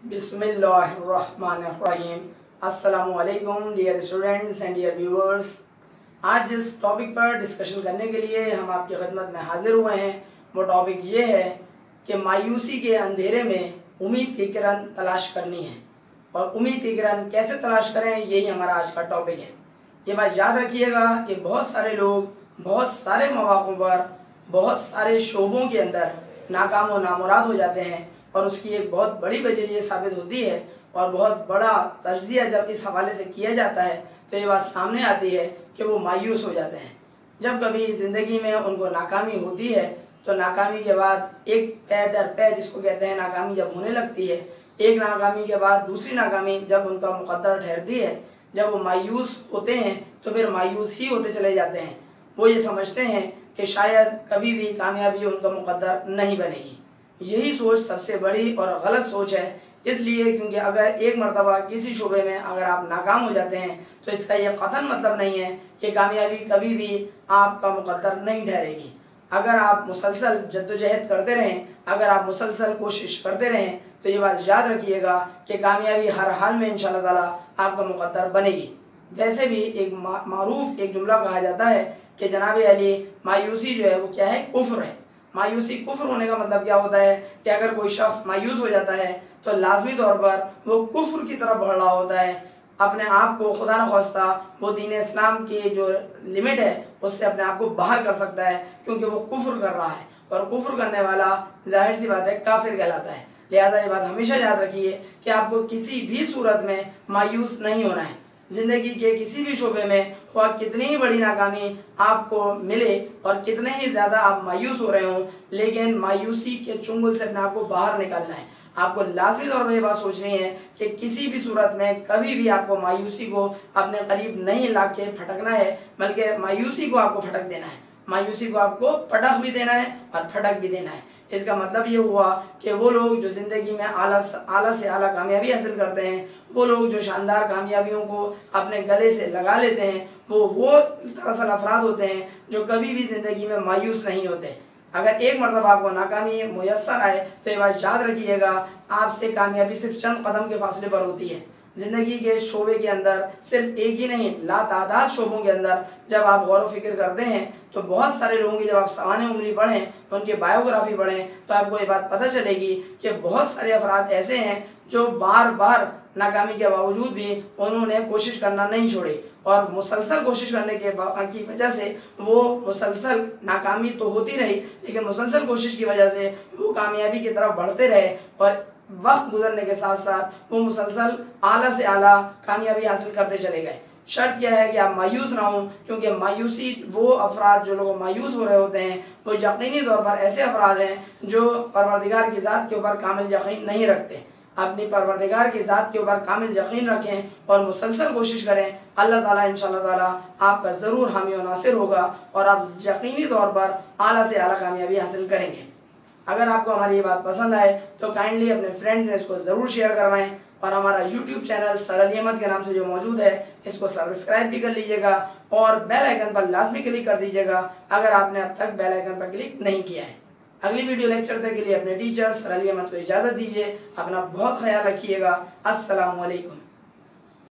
बिस्मिल्लाहिर्रहमानिर्रहीम। अस्सलामुअलैकुम dear students and dear viewers. आज जिस टॉपिक पर डिस्कशन करने के लिए हम आपकी खिदमत में हाजिर हुए हैं वो टॉपिक ये है कि मायूसी के अंधेरे में उम्मीद की किरण तलाश करनी है। और उम्मीद की किरण कैसे तलाश करें, यही हमारा आज का टॉपिक है। ये बात याद रखिएगा कि बहुत सारे लोग बहुत सारे मौक़ों पर बहुत सारे शोबों के अंदर नाकाम व नामुराद हो जाते हैं, और उसकी एक बहुत बड़ी वजह ये साबित होती है और बहुत बड़ा तज्ज़िया जब इस हवाले से किया जाता है तो ये बात सामने आती है कि वो मायूस हो जाते हैं। जब कभी ज़िंदगी में उनको नाकामी होती है तो नाकामी के बाद एक पै दर पै, जिसको कहते हैं, नाकामी जब होने लगती है, एक नाकामी के बाद दूसरी नाकामी जब उनका मुक़द्दर ठहरती है, जब वो मायूस होते हैं तो फिर मायूस ही होते चले जाते हैं। वो ये समझते हैं कि शायद कभी भी कामयाबी उनका मुक़द्दर नहीं बनेगी। यही सोच सबसे बड़ी और गलत सोच है, इसलिए क्योंकि अगर एक मरतबा किसी शोबे में अगर आप नाकाम हो जाते हैं तो इसका यह कतन मतलब नहीं है कि कामयाबी कभी भी आपका मुक़द्दर नहीं ठहरेगी। अगर आप मुसलसल जद्दोजहद करते रहें, अगर आप मुसलसल कोशिश करते रहें तो ये बात याद रखिएगा कि कामयाबी हर हाल में इंशाअल्लाह ताला आपका मुक़द्दर बनेगी। वैसे भी एक मारूफ एक जुमला कहा जाता है कि जनाब अली, मायूसी जो है वो क्या है? कुफ्र है। मायूसी कुफ्र होने का मतलब क्या होता है कि अगर कोई शख्स मायूस हो जाता है तो लाजमी तौर पर वो कुफ्र की तरफ बढ़ रहा होता है। अपने आप को खुदा न ख्वास्ता वो दीन इस्लाम की जो लिमिट है उससे अपने आप को बाहर कर सकता है, क्योंकि वो कुफ्र कर रहा है, और कुफ्र करने वाला जाहिर सी बात है काफिर कहलाता है। लिहाजा ये बात हमेशा याद रखिए कि आपको किसी भी सूरत में मायूस नहीं होना है। जिंदगी के किसी भी शोबे में ख्वाह कितनी ही बड़ी नाकामी आपको मिले और कितने ही ज़्यादा आप मायूस हो रहे हों, लेकिन मायूसी के चुंगल से अपने आप को बाहर निकालना है। आपको लाजमी तौर पर यह बात सोचनी है कि किसी भी सूरत में कभी भी आपको मायूसी को अपने करीब नहीं ला के फटकना है, बल्कि मायूसी को आपको फटक देना है। मायूसी को आपको पटक भी देना है और फटक भी देना है। इसका मतलब ये हुआ कि वो लोग जो ज़िंदगी में आला से आला कामयाबी हासिल करते हैं, वो लोग जो शानदार कामयाबियों को अपने गले से लगा लेते हैं, वो दरअसल अफराद होते हैं जो कभी भी ज़िंदगी में मायूस नहीं होते। अगर एक मरतबा आपको नाकामी मुयस्सर आए तो ये बात याद रखिएगा, आपसे कामयाबी सिर्फ चंद कदम के फासले पर होती है। ज़िंदगी के शोबे के अंदर सिर्फ एक ही नहीं, लातादाद शोबों के अंदर जब आप गौर व फिक्र करते हैं तो बहुत सारे लोगों की जब आप सवाने उम्री पढ़ें, उनकी बायोग्राफी पढ़ें, तो आपको ये बात पता चलेगी कि बहुत सारे अफराद ऐसे हैं जो बार बार नाकामी के बावजूद भी उन्होंने कोशिश करना नहीं छोड़ी, और मुसलसल कोशिश करने की वजह से वो मुसलसल नाकामी तो होती रही, लेकिन मुसलसल कोशिश की वजह से वो कामयाबी की तरफ बढ़ते रहे, और वक्त गुजरने के साथ साथ वो मुसलसल आला से आला कामयाबी हासिल करते चले गए। शर्त क्या है कि आप मायूस ना हो, क्योंकि मायूसी वो अफराद जो लोग मायूस हो रहे होते हैं वो यकीनी तौर पर ऐसे अफराद हैं जो परवरदिगार की ज़ात के ऊपर कामिल यकीन नहीं रखते। अपनी परवरदिगार की ज़ात के ऊपर कामिल यकीन रखें और मुसलसल कोशिश करें। अल्लाह ताला इंशाअल्लाह ताला आपका ज़रूर हामी व नासिर होगा और आप यकीनी तौर पर आला से आला कामयाबी हासिल करेंगे। अगर आपको हमारी ये बात पसंद आए तो काइंडली अपने फ्रेंड्स में इसको ज़रूर शेयर करवाएं, और हमारा YouTube channel sir Ali Ahmed के नाम से जो मौजूद है इसको सब्सक्राइब भी कर लीजिएगा और बेल आइकन पर लाजमी क्लिक कर दीजिएगा अगर आपने अब तक बेल आइकन पर क्लिक नहीं किया है। अगली वीडियो लेक्चर तक के लिए अपने टीचर सर अली अहमद को इजाज़त दीजिए। अपना बहुत ख्याल रखिएगा। अस्सलामु अलैकुम।